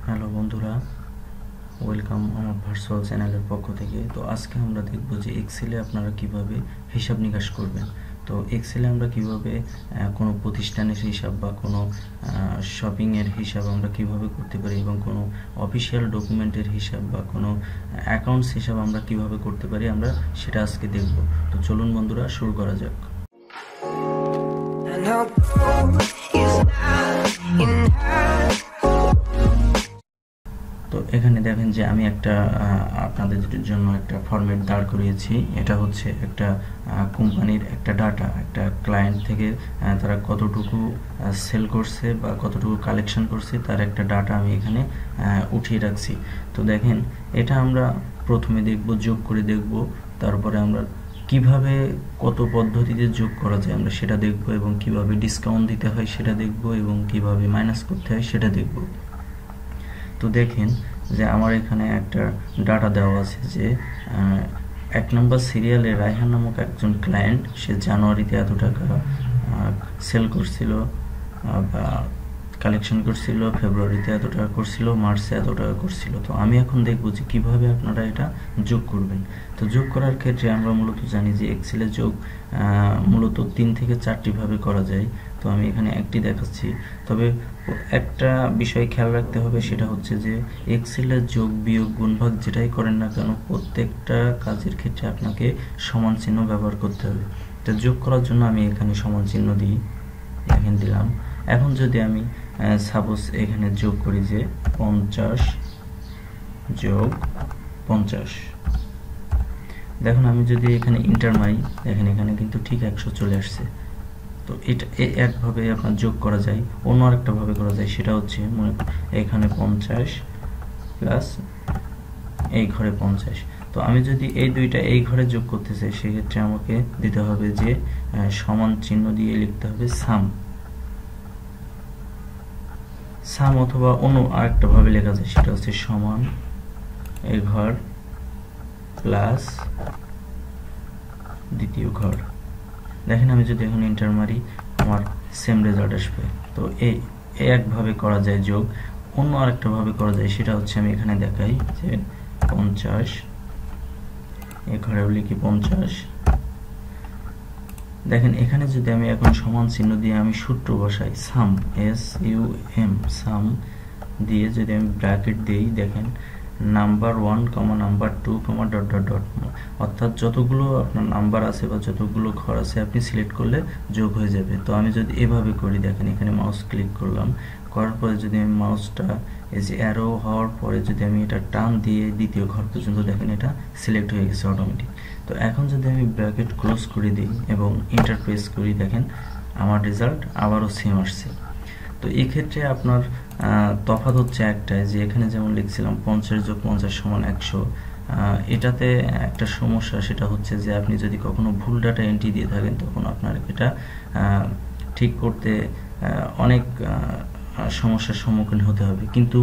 Hello বন্ধুরা, welcome আমার virtual চ্যানেলের পক্ষ থেকে। তো আজকে আমরা দেখব যে এক্সেলে আপনারা কিভাবে হিসাব নিকাশ করবেন। তো এক্সেলে আমরা কিভাবে কোনো প্রতিষ্ঠানের হিসাব বা কোনো শপিংয়ের হিসাব আমরা কিভাবে করতে পারি এবং কোনো অফিসিয়াল ডকুমেন্টের হিসাব বা কোনো অ্যাকাউন্টস হিসাব আমরা কিভাবে করতে পারি আমরা সেটা আজকে দেখব। তো চলুন বন্ধুরা, শুরু করা যাক। তো এখানে দেখেন যে আমি একটা আপনাদের জন্য একটা ফরম্যাট দাঁড় করিয়েছি। এটা হচ্ছে একটা কোম্পানির একটা ডাটা, একটা ক্লায়েন্ট থেকে তারা কতটুকু সেল করছে বা কতটুকু কালেকশন করছে তার একটা ডাটা আমি এখানে উঠিয়ে রাখছি। তো দেখেন, এটা আমরা প্রথমে দেখব, যোগ করে দেখব, তারপরে আমরা কিভাবে কত পদ্ধতিতে যোগ করা যায় আমরা সেটা দেখব, এবং কিভাবে ডিসকাউন্ট দিতে হয় সেটা দেখব, এবং কিভাবে মাইনাস করতে হয় সেটা দেখব। তো দেখেন যে আমার এখানে একটা ডাটা দেওয়া আছে যে 1 নম্বর সিরিয়ালে রায়হান নামক একজন ক্লায়েন্ট, সে জানুয়ারিতে এত টাকা সেল করছিল বা কালেকশন করছিল, ফেব্রুয়ারিতে এত টাকা করছিল, মার্চে এত টাকা করছিল। তো আমি এখন দেখব যে কিভাবে আপনারা এটা যোগ করবেন। তো যোগ করার ক্ষেত্রে আমরা মূলত জানি যে এক্সেলে যোগ মূলত 3 থেকে 4টি ভাবে করা যায়। তো আমি এখানে একটি দেখাচ্ছি। তবে একটা বিষয় খেয়াল রাখতে হবে, সেটা হচ্ছে যে এক্সেলের যোগ বিয়োগ গুণভাগ যেটাই করেন না কেন, প্রত্যেকটা কাজের ক্ষেত্রে আপনাকে সমান চিহ্ন ব্যবহার করতে হবে। তো যোগ করার জন্য আমি এখানে সমান চিহ্ন দিই, এখানে দিলাম। এখন যদি আমি সাপোজ এখানে যোগ করি যে 50 যোগ 50, দেখুন আমি যদি এখানে ইন্টার মারি, দেখেন এখানে কিন্তু ঠিক 100 চলে আসছে। তো এটা একভাবে আপনার যোগ করা যায়। অন্য আরেকটা ভাবে করা যায়, সেটা হচ্ছে মনে এখানে 50 প্লাস এই ঘরে 50। তো আমি যদি এই দুইটা এই ঘরে যোগ করতে চাই, সেক্ষেত্রে আমাকে দিতে হবে যে সমান চিহ্ন দিয়ে লিখতে হবে সাম, অথবা অন্য আরেকটা ভাবে লেখা যায়, সেটা হচ্ছে সমান এই ঘর প্লাস দ্বিতীয় ঘর। দেখেন আমি যদি এখন এন্টার মারি, আমার সেম রেজাল্ট আসবে। তো এই একভাবে করা যায় যোগ। অন্য আরেকটা ভাবে করা যায়, সেটা হচ্ছে আমি এখানে দেখাই যে 50 এই ঘরেও লিখি 50। দেখেন এখানে যদি আমি এখন সমান চিহ্ন দিয়ে আমি সূত্র বসাই, সাম SUM সাম দিয়ে যদি আমি ব্র্যাকেট দিই, দেখেন number 1, number 2, dot dot dot, অর্থাৎ যতগুলো আপনার নাম্বার আছে বা যতগুলো ঘর আছে আপনি সিলেক্ট করলে যোগ হয়ে যাবে। তো আমি যদি এভাবে করি, দেখেন এখানে মাউস ক্লিক করলাম, করার পরে যদি আমি মাউসটা এই যে অ্যারো হওয়ার পরে যদি আমি এটা টান দিয়ে দ্বিতীয় ঘর পর্যন্ত, দেখেন এটা সিলেক্ট হয়ে গেছে অটোমেটিক। তো এখন যদি আমি ব্র্যাকেট ক্লোজ করে দিই এবং এন্টার প্রেস করি, দেখেন আমার রেজাল্ট আবারও সেম আসছে। তো এই ক্ষেত্রে আপনার তফাৎ হচ্ছে একটাই, যে এখানে যেমন লিখছিলাম 50 যোগ 50 সমান 100, এটাতে একটা সমস্যা, সেটা হচ্ছে যে আপনি যদি কখনো ভুল ডাটা এন্ট্রি দিয়ে থাকেন, তখন আপনার এটা ঠিক করতে অনেক সমস্যার সম্মুখীন হতে হবে। কিন্তু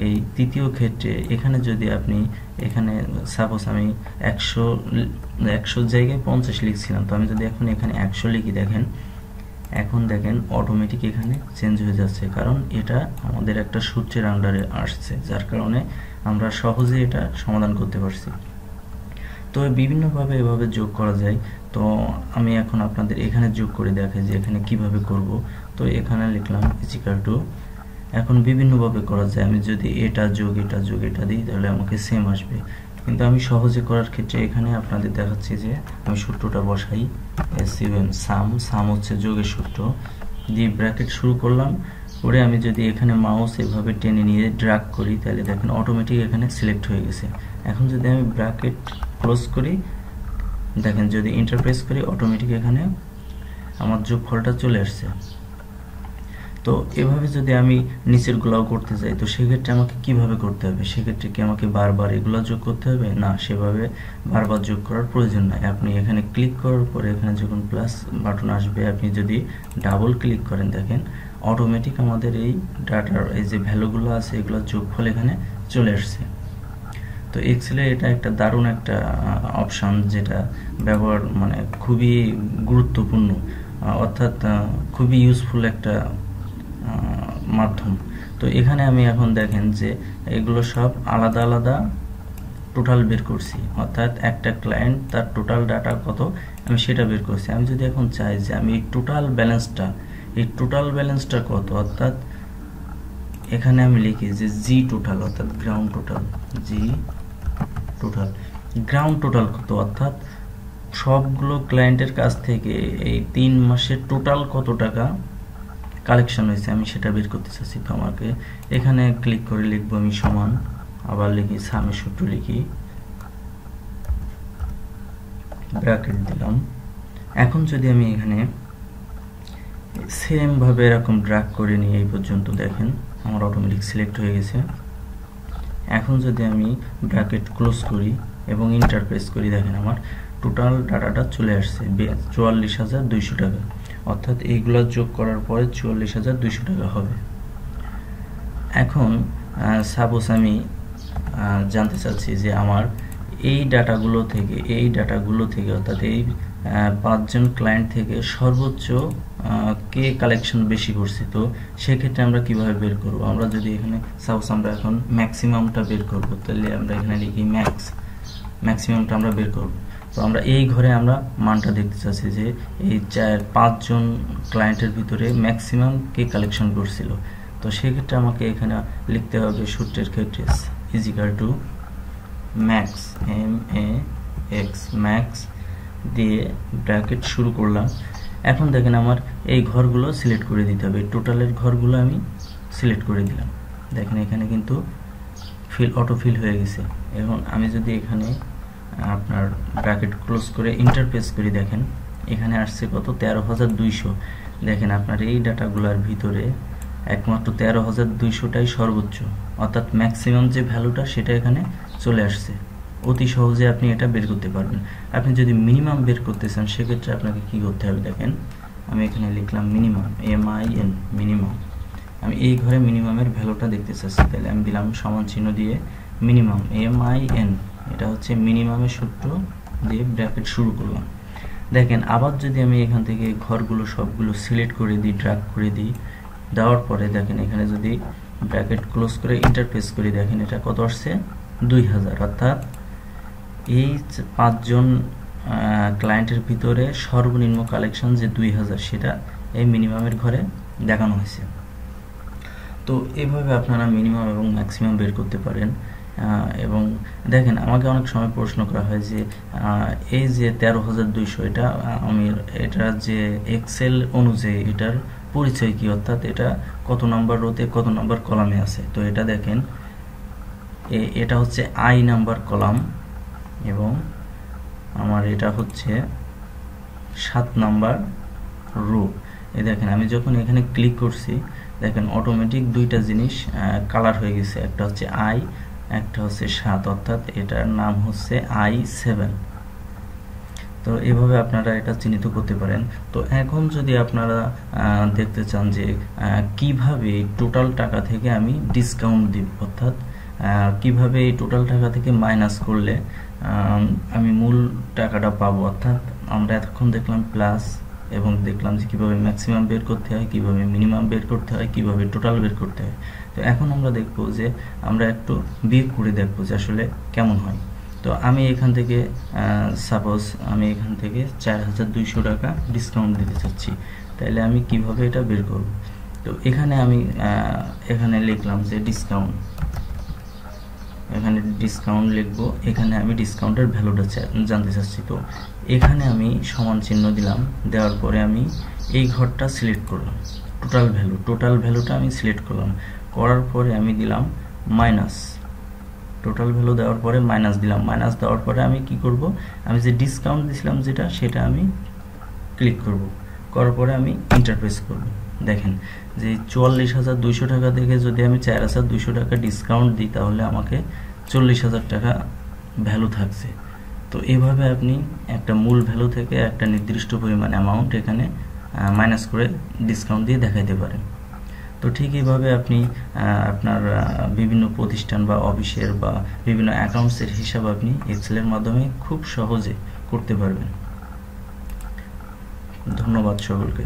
এই তৃতীয় ক্ষেত্রে এখানে যদি আপনি এখানে সাপোজ আমি 100 জায়গায় 50 লিখছিলাম, তো আমি যদি এখন এখানে 100 লিখি, দেখেন এখন দেখেন অটোমেটিক এখানে চেঞ্জ হয়ে যাচ্ছে, কারণ এটা আমাদের একটা সূত্রের আন্ডারে আসছে, যার কারণে আমরা সহজে এটা সমাধান করতে পারছি। তো বিভিন্নভাবে এভাবে যোগ করা যায়। তো আমি এখন আপনাদের এখানে যোগ করে দেখাই যে এখানে কিভাবে করব। তো এখানে লিখলাম ইজিক্যাল টু, এখন বিভিন্নভাবে করা যায়। আমি যদি এটা যোগ এটা দিই, তাহলে আমাকে সেম আসবে। কিন্তু আমি সহজে করার ক্ষেত্রে এখানে আপনাদের দেখাচ্ছি যে আমি সূত্রটা বসাই, SUM সাম হচ্ছে যোগের সূত্র দিয়ে ব্র্যাকেট শুরু করলাম, করে আমি যদি এখানে মাউস এভাবে টেনে নিয়ে ড্র্যাগ করি, তাহলে দেখেন অটোমেটিক এখানে সিলেক্ট হয়ে গেছে। এখন যদি আমি ব্র্যাকেট ক্লোজ করি, দেখেন যদি ইন্টারপ্রেস করি, অটোমেটিক এখানে আমার যোগফলটা চলে আসছে। তো এভাবে যদি আমি নিচের গুলাও করতে চাই, তো সেক্ষেত্রে আমাকে কিভাবে করতে হবে? সেক্ষেত্রে কি আমাকে বারবার এগুলো যোগ করতে হবে? না, সেভাবে বারবার যোগ করার প্রয়োজন নাই। আপনি এখানে ক্লিক করার পরে এখানে যখন প্লাস বাটন আসবে, আপনি যদি ডাবল ক্লিক করেন, দেখেন অটোমেটিক আমাদের এই ডাটার এই যে ভ্যালুগুলো আছে, এগুলো যোগফল এখানে চলে আসছে। তো এক্সেলে এটা একটা দারুণ একটা অপশান, যেটা ব্যবহার মানে খুবই গুরুত্বপূর্ণ, অর্থাৎ খুবই ইউজফুল একটা মাধ্যম। তো এখানে আমি এখন দেখেন যে এগুলো সব আলাদা আলাদা টোটাল বের করছি, অর্থাৎ একটা ক্লায়েন্ট তার টোটাল ডাটা কত আমি সেটা বের করছি। আমি যদি এখন চাই যে আমি এই টোটাল ব্যালেন্সটা কত, অর্থাৎ এখানে আমি লিখি যে জি টোটাল, অর্থাৎ গ্রাউন্ড টোটাল কত, অর্থাৎ সবগুলো ক্লায়েন্টের কাছ থেকে এই 3 মাসের টোটাল কত টাকা কালেকশন হয়েছে আমি সেটা বের করতে চাচ্ছি। তো আমাকে এখানে ক্লিক করে লিখবো আমি সমান, আবার লিখি সামের সূত্র লিখি, ব্র্যাকেট দিলাম। এখন যদি আমি এখানে সেম ভাবে এরকম ড্র্যাগ করে নিই এই পর্যন্ত, দেখেন আমার অটোমেটিক সিলেক্ট হয়ে গেছে। এখন যদি আমি ব্র্যাকেট ক্লোজ করি এবং এন্টার প্রেস করি, দেখেন আমার টোটাল ডাটাটা চলে আসছে 44,200 টাকা, অর্থাৎ এইগুলো যোগ করার পরে 44,200 টাকা হবে। এখন সাপোজ আমি জানতে চাচ্ছি যে আমার এই ডাটাগুলো থেকে অর্থাৎ এই 5 জন ক্লায়েন্ট থেকে সর্বোচ্চ কে কালেকশন বেশি করছে। তো সেক্ষেত্রে আমরা কিভাবে বের করব? আমরা যদি এখানে সাপোজ আমরা এখন ম্যাক্সিমামটা বের করব, তাহলে আমরা এখানে লিখি ম্যাক্সিমামটা আমরা বের করব। তো আমরা এই ঘরে আমরা মানটা দেখতে চাচ্ছি যে এই 5 জন ক্লায়েন্টের ভিতরে ম্যাক্সিমাম কে কালেকশন করছিল। তো সেক্ষেত্রে আমাকে এখানে লিখতে হবে সূত্রের ক্ষেত্রে is equal to max, MAX max দিয়ে ব্র্যাকেট শুরু করলাম। এখন দেখেন আমার এই ঘরগুলো সিলেক্ট করে দিতে হবে, টোটালের ঘরগুলো আমি সিলেক্ট করে দিলাম। দেখেন এখানে কিন্তু অটো ফিল হয়ে গেছে। এখন আমি যদি এখানে আপনার ব্র্যাকেট ক্লোজ করে ইন্টারপ্রেস করি, দেখেন এখানে আসছে কত 13,200। দেখেন আপনার এই ডাটাগুলোর ভিতরে একমাত্র 13,200টাই সর্বোচ্চ, অর্থাৎ ম্যাক্সিমাম যে ভ্যালুটা সেটা এখানে চলে আসছে। অতি সহজে আপনি এটা বের করতে পারবেন। আপনি যদি মিনিমাম বের করতে চান সেক্ষেত্রে আপনাকে কি করতে হবে, দেখেন আমি এখানে লিখলাম মিনিমাম, MIN মিনিমাম। আমি এই ঘরে মিনিমামের ভ্যালুটা দেখতে চাচ্ছি, তাহলে আমি দিলাম সমান চিহ্ন দিয়ে মিনিমাম, MIN, এটা হচ্ছে মিনিমামের সূত্র দিয়ে ব্র্যাকেট শুরু করলাম। দেখেন আবার যদি আমি এখান থেকে ঘরগুলো সবগুলো সিলেক্ট করে দিই, ড্র্যাগ করে দিই, দেওয়ার পরে দেখেন এখানে যদি ব্র্যাকেট ক্লোজ করে ইন্টারপ্রেস করি, দেখেন এটা কত আসছে 2000, অর্থাৎ এই 5 জন ক্লায়েন্টের ভিতরে সর্বনিম্ন কালেকশন যে 2000 সেটা এই মিনিমামের ঘরে দেখানো হয়েছে। তো এইভাবে আপনারা মিনিমাম এবং ম্যাক্সিমাম বের করতে পারেন। এবং দেখেন আমাকে অনেক সময় প্রশ্ন করা হয় যে এই যে 13,200 এটা যে এক্সেল অনুযায়ী এটার পরিচয় কি, অর্থাৎ এটা কত নাম্বার রোতে কত নাম্বার কলামে আছে। তো এটা দেখেন এটা হচ্ছে I নাম্বার কলাম এবং আমার এটা হচ্ছে 7 নাম্বার রো। এই দেখেন আমি যখন এখানে ক্লিক করছি, দেখেন অটোমেটিক দুইটা জিনিস কালার হয়ে গেছে, একটা হচ্ছে I, একটা হচ্ছে 7, অর্থাৎ এটার নাম হচ্ছে I7। তো এভাবে আপনারা এটা চিহ্নিত করতে পারেন। তো এখন যদি আপনারা দেখতে চান যে কিভাবে টোটাল টাকা থেকে আমি ডিসকাউন্ট দিব, অর্থাৎ কিভাবে এই টোটাল টাকা থেকে মাইনাস করলে আমি মূল টাকাটা পাবো, অর্থাৎ আমরা এতক্ষণ দেখলাম প্লাস এবং দেখলাম যে কিভাবে ম্যাক্সিমাম বের করতে হয়, কিভাবে মিনিমাম বের করতে হয়, কিভাবে টোটাল বের করতে হয়। তো এখন আমরা দেখবো যে আমরা একটু বিয়োগ করে দেখবো যে আসলে কেমন হয়। তো আমি এখান থেকে সাপোজ আমি এখান থেকে 4,200 টাকা ডিসকাউন্ট দিতে চাচ্ছি, তাহলে আমি কিভাবে এটা বের করব? তো এখানে আমি এখানে লিখলাম যে ডিসকাউন্ট, এখানে ডিসকাউন্ট লিখবো, এখানে আমি ডিসকাউন্টের ভ্যালুটা জানতে চাচ্ছি। তো এখানে আমি সমান চিহ্ন দিলাম, দেওয়ার পরে আমি এই ঘরটা সিলেক্ট করলাম, টোটাল ভ্যালুটা আমি সিলেক্ট করলাম, করার পরে আমি দিলাম মাইনাস, টোটাল ভ্যালু দেওয়ার পরে মাইনাস দিলাম। মাইনাস দেওয়ার পরে আমি কি করব, আমি যে ডিসকাউন্ট দিয়েছিলাম সেটা আমি ক্লিক করব, করার পরে আমি ইন্টারপ্রেস করব। দেখেন যে 44,200 টাকা থেকে যদি আমি 4,200 টাকা ডিসকাউন্ট দিই তাহলে আমাকে 40,000 টাকা ভ্যালু থাকছে। তো এইভাবে আপনি একটা মূল ভ্যালু থেকে একটা নির্দিষ্ট পরিমাণ অ্যামাউন্ট এখানে মাইনাস করে ডিসকাউন্ট দিয়ে দেখাইতে পারেন। তো ঠিক এইভাবে আপনি আপনার বিভিন্ন প্রতিষ্ঠান বা অফিসের বা বিভিন্ন অ্যাকাউন্টসের হিসাব আপনি এক্সেলের মাধ্যমে খুব সহজে করতে পারবেন। ধন্যবাদ সকলকে।